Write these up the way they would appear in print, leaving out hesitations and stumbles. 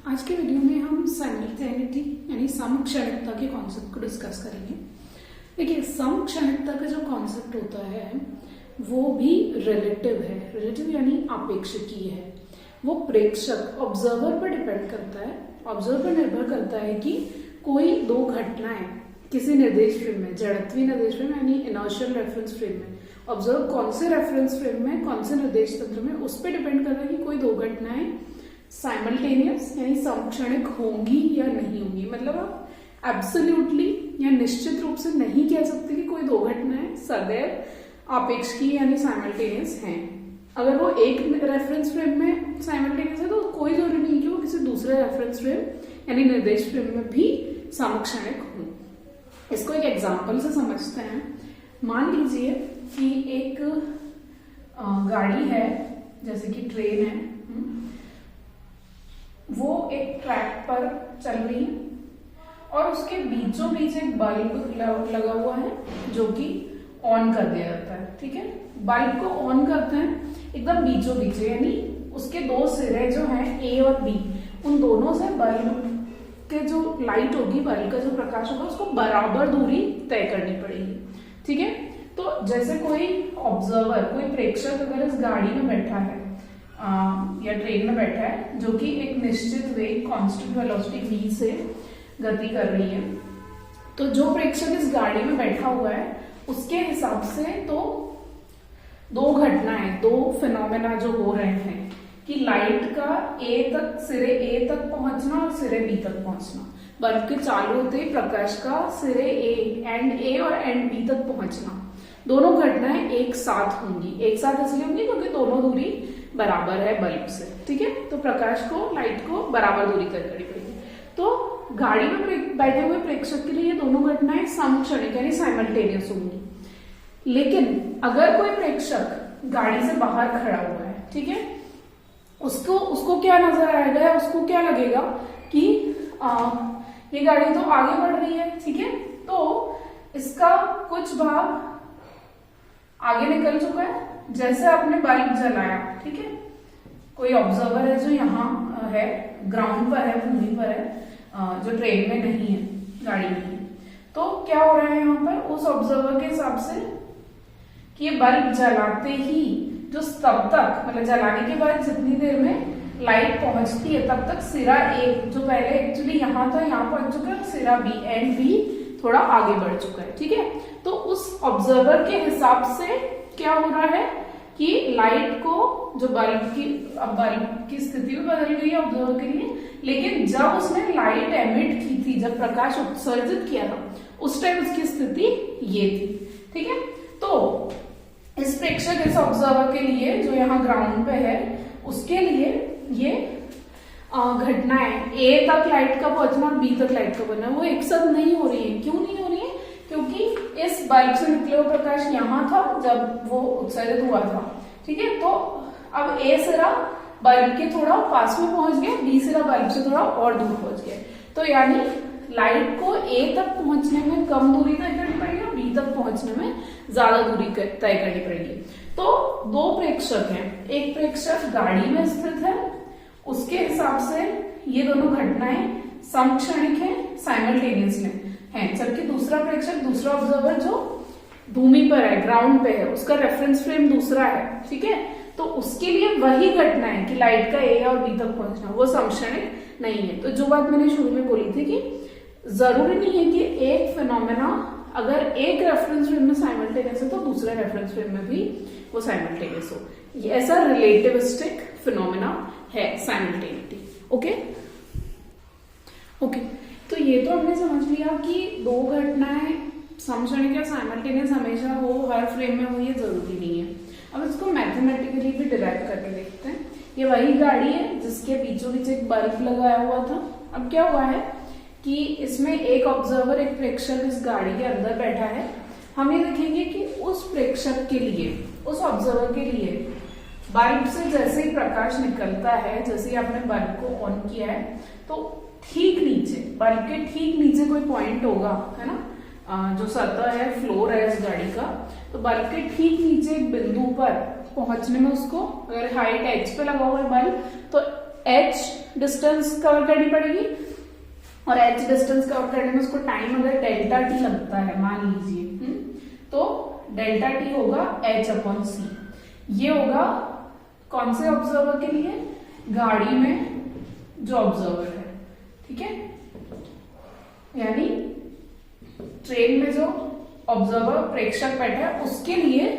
आज के वीडियो में हम साइमल्टेनिटी यानी समक्षणिकता के कॉन्सेप्ट को डिस्कस करेंगे। देखिए, समक्षणिकता का जो कॉन्सेप्ट होता है वो भी रिलेटिव है। रिलेटिव यानी आपेक्षिकीय है। वो प्रेक्षक ऑब्जर्वर पर डिपेंड करता है। ऑब्जर्वर पर निर्भर करता है कि कोई दो घटनाएं किसी निर्देश फ्रेम में, जड़त्वीय निर्देश फ्रेम यानी इनर्शियल रेफरेंस फ्रेम में, ऑब्जर्व कौन से रेफरेंस फ्रेम में, कौन से निर्देश तंत्र में, उस पर डिपेंड करता है कि कोई दो घटनाएं साइमल्टेनियस यानी समक्षणिक होंगी या नहीं होंगी। मतलब आप एब्सोल्युटली या निश्चित रूप से नहीं कह सकते कि कोई दो घटनाएं सदैव आपेक्षिकीय यानी साइमल्टेनियस हैं। अगर वो एक रेफरेंस फ्रेम में साइमल्टेनियस है तो कोई जरूरी नहीं कि वो किसी दूसरे रेफरेंस फ्रेम यानी निर्देश फ्रेम में भी समक्षणिक हो। इसको एक एग्जाम्पल से समझते हैं। मान लीजिए कि एक गाड़ी है, जैसे कि ट्रेन है, वो एक ट्रैक पर चल रही है और उसके बीचों बीच एक बल्ब लगा हुआ है जो कि ऑन कर दिया जाता है। ठीक है, बल्ब को ऑन करते हैं एकदम बीचों बीच, यानी उसके दो सिरे जो हैं ए और बी, उन दोनों से बल्ब के जो लाइट होगी, बल्ब का जो प्रकाश होगा, उसको बराबर दूरी तय करनी पड़ेगी। ठीक है, तो जैसे कोई ऑब्जर्वर, कोई प्रेक्षक अगर इस गाड़ी में बैठा है या ट्रेन में बैठा है जो कि एक निश्चित वेग कांस्टेंट वेलोसिटी v से गति कर रही है, तो जो प्रेक्षक इस गाड़ी में बैठा हुआ है उसके हिसाब से तो दो घटनाएं, दो फिनोमेना जो हो रहे हैं कि लाइट का सिरे ए तक पहुंचना और सिरे बी तक पहुंचना, बल्ब के चालू होते ही प्रकाश का सिरे एंड ए और एंड बी तक पहुंचना, दोनों घटनाएं एक साथ होंगी। एक साथ इसलिए होंगी क्योंकि दोनों दूरी बराबर है बल्ब से। ठीक है, तो प्रकाश को, लाइट को बराबर दूरी तय करनी पड़ेगी। तो गाड़ी में बैठे हुए प्रेक्षक के लिए ये दोनों घटनाएं समक्षणिक यानी साइमल्टेनियस होंगी। लेकिन अगर कोई प्रेक्षक गाड़ी से बाहर खड़ा हुआ है, ठीक है, उसको क्या नजर आएगा या उसको क्या लगेगा कि ये गाड़ी तो आगे बढ़ रही है। ठीक है, तो इसका कुछ भाग आगे निकल चुका है, जैसे आपने बल्ब जलाया। ठीक है, कोई ऑब्जर्वर है जो यहाँ है, ग्राउंड पर है, भूमि पर है, जो ट्रेन में नहीं है, गाड़ी में है, तो क्या हो रहा है यहाँ पर उस ऑब्जर्वर के हिसाब से कि ये बल्ब जलाते ही जो तब तक, मतलब जलाने के बाद जितनी देर में लाइट पहुंचती है तब तक सिरा ए जो पहले एक्चुअली यहाँ था, यहाँ पहुंच चुका है, सिरा बी एंड बी थोड़ा आगे बढ़ चुका है। ठीक है, तो उस ऑब्जर्वर के हिसाब से क्या हो रहा है कि लाइट को जो बल्ब की स्थिति में बदल गई है ऑब्जर्वर के लिए, लेकिन जब उसने लाइट एमिट की थी, जब प्रकाश उत्सर्जित किया था, उस टाइम उसकी स्थिति ये थी। ठीक है, तो इस प्रेक्षक, इस ऑब्जर्वर के लिए जो यहाँ ग्राउंड पे है, उसके लिए ये घटनाएं ए तक लाइट का पहुंचना और बी तक लाइट का पहुंचना वो एक साथ नहीं हो रही है। क्यों नहीं हो रही है? क्योंकि इस बल्ब से निकले हुए प्रकाश यहाँ था जब वो उत्सर्जित हुआ था। ठीक है, तो अब ए सिरा बल्ब के थोड़ा पास में पहुंच गया, बी सिरा बल्ब से थोड़ा और दूर पहुंच गया, तो यानी लाइट को ए तक पहुंचने में कम दूरी तय करनी पड़ेगी और बी तक पहुंचने में ज्यादा दूरी तय करनी पड़ेगी। तो दो प्रेक्षक हैं, एक प्रेक्षक गाड़ी में स्थित है, उसके हिसाब से ये दोनों घटनाएं समक्षणिक हैं, साइमल्टेनियस हैं, जबकि दूसरा प्रेक्षक, दूसरा ऑब्जर्वर जो भूमि पर है, ग्राउंड पे है, उसका रेफरेंस फ्रेम दूसरा है। ठीक है, तो उसके लिए वही घटनाएं कि लाइट का ए और बी तक पहुंचना वो समक्षणिक नहीं है। तो जो बात मैंने शुरू में बोली थी कि जरूरी नहीं है कि एक फिनोमेना अगर एक रेफरेंस फ्रेम में साइमल्टेनियस है तो दूसरे रेफरेंस फ्रेम में भी वो साइमल्टेनियस हो। ये ऐसा रिलेटिविस्टिक फिनोमेना है साइमल्टेनिटी। ओके, तो ये तो हमने समझ लिया कि दो घटनाएं समक्षणिक या साइमल्टेनियस हमेशा हो, हर फ्रेम में हो, ये जरूरी नहीं है। अब इसको मैथमेटिकली भी डिराइव करके देखते हैं। ये वही गाड़ी है जिसके बीचों बीच एक बल्ब लगाया हुआ था। अब क्या हुआ है कि इसमें एक ऑब्जर्वर, एक प्रेक्षक इस गाड़ी के अंदर बैठा है। हम ये देखेंगे कि उस प्रेक्षक के लिए, उस ऑब्जर्वर के लिए बल्ब से जैसे ही प्रकाश निकलता है, जैसे ही आपने बल्ब को ऑन किया है, तो ठीक नीचे, बल्ब के ठीक नीचे कोई पॉइंट होगा, है ना, जो सतह है, फ्लोर है इस गाड़ी का, तो बल्ब के ठीक नीचे एक बिंदु पर पहुंचने में उसको, अगर हाइट h पे लगा हुआ है बल्ब, तो h डिस्टेंस कवर करनी पड़ेगी और h डिस्टेंस कवर करने में उसको टाइम अगर डेल्टा टी लगता है मान लीजिए, तो डेल्टा टी होगा h/c। ये होगा कौन से ऑब्जर्वर के लिए? गाड़ी में जो ऑब्जर्वर है, ठीक है, यानी ट्रेन में जो ऑब्जर्वर प्रेक्षक बैठा है उसके लिए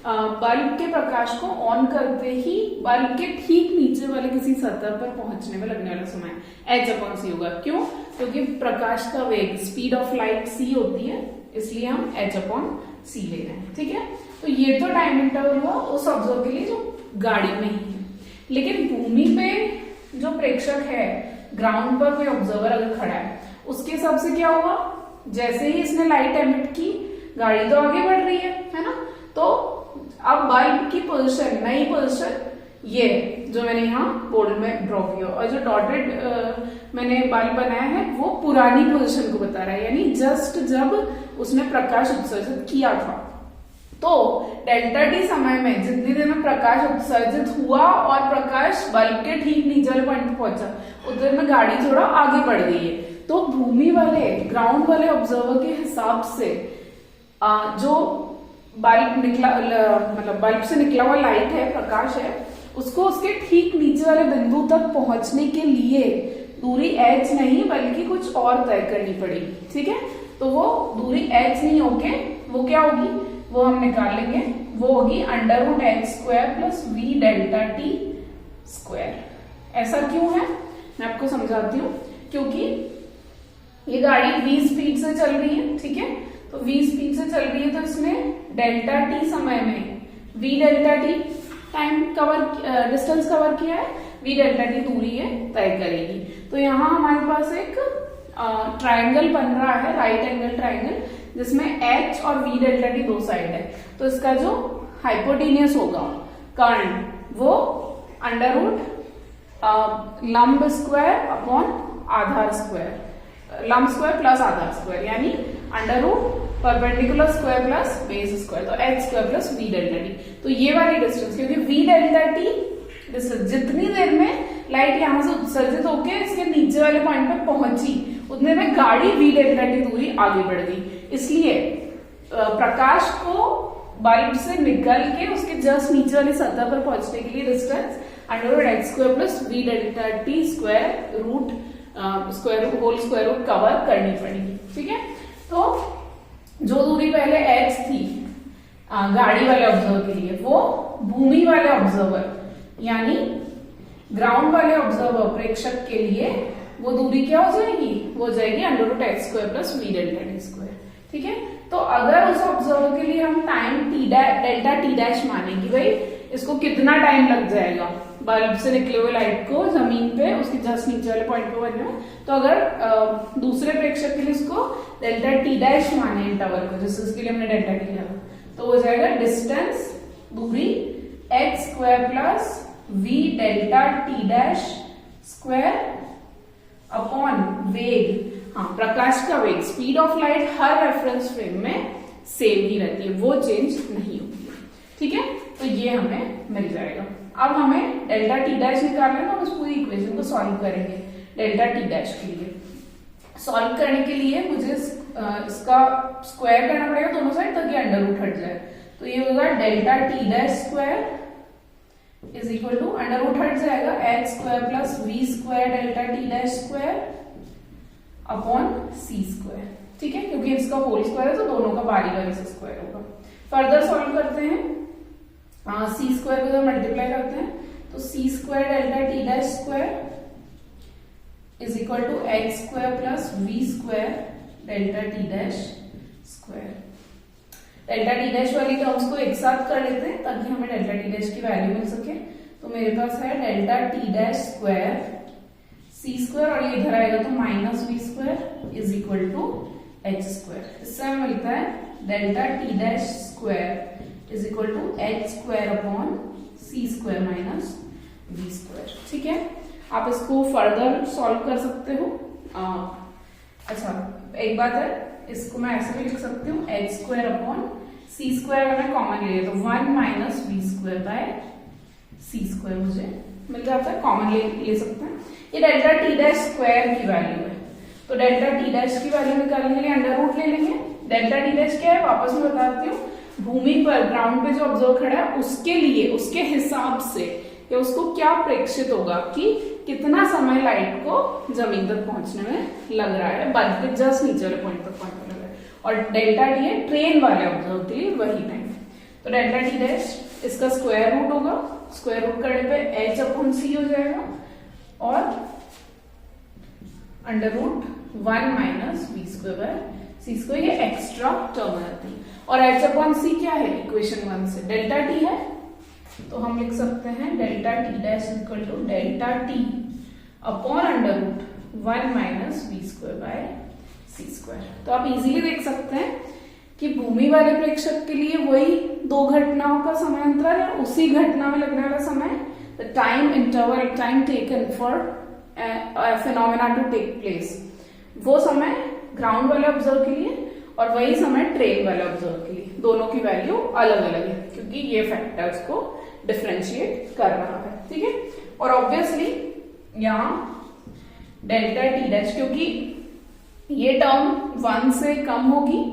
बल्ब के प्रकाश को ऑन करते ही बल्ब के ठीक नीचे वाले किसी सतह पर पहुंचने में लगने वाला समय h/c होगा। क्यों? क्योंकि प्रकाश का वेग स्पीड ऑफ लाइट c होती है, इसलिए हम h/c ले रहे हैं, ठीक है। तो ये तो टाइम इंटरवल हुआ उस ऑब्जर्वर के लिए जो गाड़ी में ही है। लेकिन भूमि पे जो प्रेक्षक है, ग्राउंड पर कोई ऑब्जर्वर अगर खड़ा है, उसके हिसाब से क्या होगा? जैसे ही इसने लाइट एमिट की, गाड़ी तो आगे बढ़ रही है ना, तो अब बल्ब की पोजीशन, नई पोजीशन ये जो मैंने यहाँ बोर्ड में ड्रॉ किया, और जो डॉटेड मैंने बल्ब बनाया है वो पुरानी पोजीशन को बता रहा है, यानी जस्ट जब उसने प्रकाश उत्सर्जित किया था। तो डेल्टा टी समय में जितनी देर में प्रकाश उत्सर्जित हुआ और प्रकाश बल्ब के ठीक नीचे वाले पॉइंट पर पहुंचा, उतनी देर में गाड़ी थोड़ा आगे बढ़ गई है। तो भूमि वाले, ग्राउंड वाले ऑब्जर्वर के हिसाब से जो बल्ब निकला, मतलब बल्ब से निकला हुआ लाइट है, प्रकाश है, उसको उसके ठीक नीचे वाले बिंदु तक पहुंचने के लिए दूरी h नहीं बल्कि कुछ और तय करनी पड़ेगी, ठीक है। तो वो दूरी h नहीं होके वो क्या होगी, वो हम निकाल लेंगे, वो होगी √h² plus v delta t square. ऐसा क्यों है मैं आपको समझाती हूँ। क्योंकि ये गाड़ी v स्पीड से चल रही है, ठीक है, तो v स्पीड से चल रही है, तो इसने डेल्टा टी समय में v delta T time cover, distance cover किया है, v डेल्टा टी दूरी है तय करेगी। तो यहाँ हमारे पास एक ट्राइंगल बन रहा है, राइट एंगल ट्राइंगल, जिसमें h और v डेल्टा टी दो साइड है। तो इसका जो हाइपोटेनियस होगा कर्ण, वो √ लंब स्क्वायर अपॉन आधार स्क्वायर, लंब स्क्वायर प्लस आधार स्क्वायर, यानी √ perpendicular square plus base square, तो h² plus v delta T. तो ये वाली डिस्टेंस, क्योंकि v डेल्टा टी डिस्टेंस, जितनी देर में लाइट यहां से उत्सर्जित होकर इसके नीचे वाले पॉइंट पे पहुंची, उतने में गाड़ी v डेल्टा टी दूरी आगे बढ़ गई। इसलिए प्रकाश को बल्ब से निकल के उसके जस्ट नीचे वाली सतह पर पहुंचने के लिए distance √h² plus v delta t square root whole square root cover करनी पड़ेगी, ठीक है। तो जो दूरी पहले h थी गाड़ी वाले ऑब्जर्वर के लिए, वो भूमि वाले ऑब्जर्वर यानी ग्राउंड वाले ऑब्जर्वर प्रेक्षक के लिए वो दूरी क्या हो जाएगी, वो हो जाएगी √h² plus v delta t square, ठीक है। तो अगर उस ऑब्जर्वर के लिए हम टाइम डेल्टा टी डैश मानेंगे, भाई इसको कितना टाइम लग जाएगा बल्ब से निकले हुए लाइट को जमीन पे उसके जस्ट नीचे वाले पॉइंट पे बनने में, तो अगर दूसरे प्रेक्षक के लिए इसको डेल्टा टी डैश माने इंटरवल को, जिसके लिए हमने डेल्टा टी लिया, तो हो जाएगा डिस्टेंस दूरी h² plus v delta t dash square upon वेग, हाँ प्रकाश का वेग, speed of light her reference frame में सेम ही रहती है, वो चेंज नहीं होती है, ठीक है। तो ये हमें मिल जाएगा। अब हमें डेल्टा टी डैश निकालना है, तो हम इस पूरी इक्वेशन को सॉल्व करेंगे। डेल्टा टी डैश के लिए सॉल्व करने के लिए मुझे इसका स्क्वायर करना पड़ेगा दोनों साइड, ताकि √ हट जाए। तो ये होगा delta t dash square is equal to √ हट जाएगा h² plus v² delta t dash square upon c², ठीक है, क्योंकि इसका होल स्क्वायर है तो दोनों का बारी बारी से स्क्वायर होगा। फर्दर सॉल्व करते हैं, c² को जब मल्टीप्लाई करते हैं तो c² delta t dash square is equal to h² plus v² delta t dash square. Delta t dash वाली टर्म्स को एक साथ कर लेते हैं ताकि हमें डेल्टा टी डैश की वैल्यू मिल सके। तो मेरे पास है delta t dash square c² और ये इधर आएगा तो -v² is equal to h²। इससे हमें मिलता है delta t dash square is equal to h² upon c² minus v², ठीक है। आप इसको फर्दर सॉल्व कर सकते हो। अच्छा एक बात है, इसको मैं ऐसे भी लिख सकती हूँ h² अपॉन c² अगर मैं कॉमन ले तो 1 - v² बाय c² मुझे मिल जाता है, कॉमन ले सकते हैं। ये डेल्टा टी डैश स्क्वायर की वैल्यू है, तो डेल्टा टी डैश की वैल्यू निकालने के लिए अंडर रूट ले लेंगे। डेल्टा टी डैश क्या है वापस में बताती हूँ, भूमि पर ग्राउंड पे जो ऑब्जर्व खड़ा है उसके लिए, उसके हिसाब से या उसको क्या प्रेक्षित होगा कि कितना समय लाइट को जमीन तक पहुंचने में लग रहा है, बल्ब के जस्ट नीचे वाले पॉइंट तक पहुंचने में लग रहा है। और डेल्टा टी है ट्रेन वाले ऑब्जर्व के लिए वही टाइम। तो डेल्टा टी डैश इसका स्क्वायर रूट होगा, स्क्वायर रूट करने पे h अपॉन सी हो जाएगा और under root 1 minus v square by c square, ये एक्स्ट्रा टर्म आती है। और h अपॉन सी क्या है इक्वेशन 1 से, डेल्टा टी है, तो हम लिख सकते हैं delta t dash equal to delta t upon under root 1 minus v square by c square. तो आप इजीली देख सकते हैं कि भूमि वाले प्रेक्षक के लिए वही दो घटनाओं का समय अंतराल है, उसी घटना में लगने वाला समय, the time interval, time taken for phenomena to take place, वो समय ग्राउंड वाले ऑब्जर्व के लिए और वही समय ट्रेन वाले ऑब्जर्व के लिए, दोनों की वैल्यू अलग अलग है क्योंकि ये फैक्टर्स को डिफरेंशिएट कर रहा है, ठीक है। और ऑब्वियसली यहाँ डेल्टा टी डैश, क्योंकि ये टर्म 1 से कम होगी,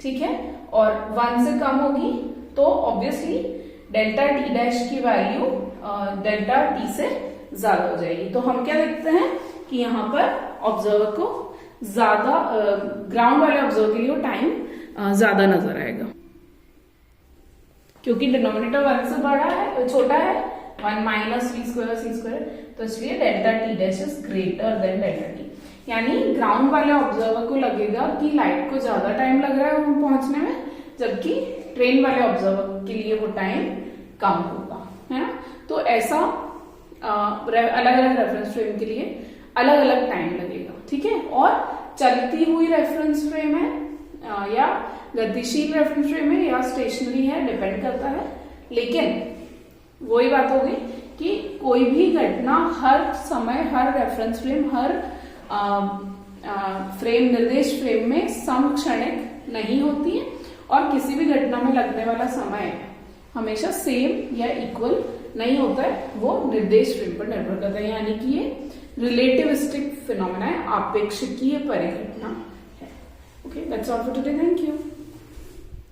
ठीक है, और 1 से कम होगी तो ऑब्वियसली डेल्टा टी डैश की वैल्यू डेल्टा टी से ज्यादा हो जाएगी। तो हम क्या देखते हैं कि यहाँ पर ऑब्जर्वर को ज्यादा, ग्राउंड वाले ऑब्जर्वर के लिए वो टाइम ज्यादा नजर आएगा क्योंकि डिनोमिनेटर 1 से बड़ा है, छोटा है, 1 minus v square c square, तो इसलिए delta t dash is greater than delta t. यानी ग्राउंड वाले ऑब्जर्वर को लगेगा कि लाइट को ज्यादा टाइम लग रहा है पहुंचने में, जबकि ट्रेन वाले ऑब्जर्वर के लिए वो टाइम कम होगा, है ना। तो ऐसा अलग अलग रेफरेंस फ्रेम के लिए अलग अलग टाइम लगेगा, ठीक है। और चलती हुई रेफरेंस फ्रेम है या गतिशील रेफरेंस फ्रेम है या स्टेशनरी है, डिपेंड करता है, लेकिन वही बात होगी कि कोई भी घटना हर समय, हर रेफरेंस फ्रेम, हर फ्रेम, निर्देश फ्रेम में समक्षणिक नहीं होती है और किसी भी घटना में लगने वाला समय हमेशा सेम या इक्वल नहीं होता है, वो निर्देश फ्रेम पर निर्भर करता है। यानी कि ये रिलेटिविस्टिक फिनोमेना है, आपेक्षिकीय परिघटना है। Okay, that's all for today, thank you.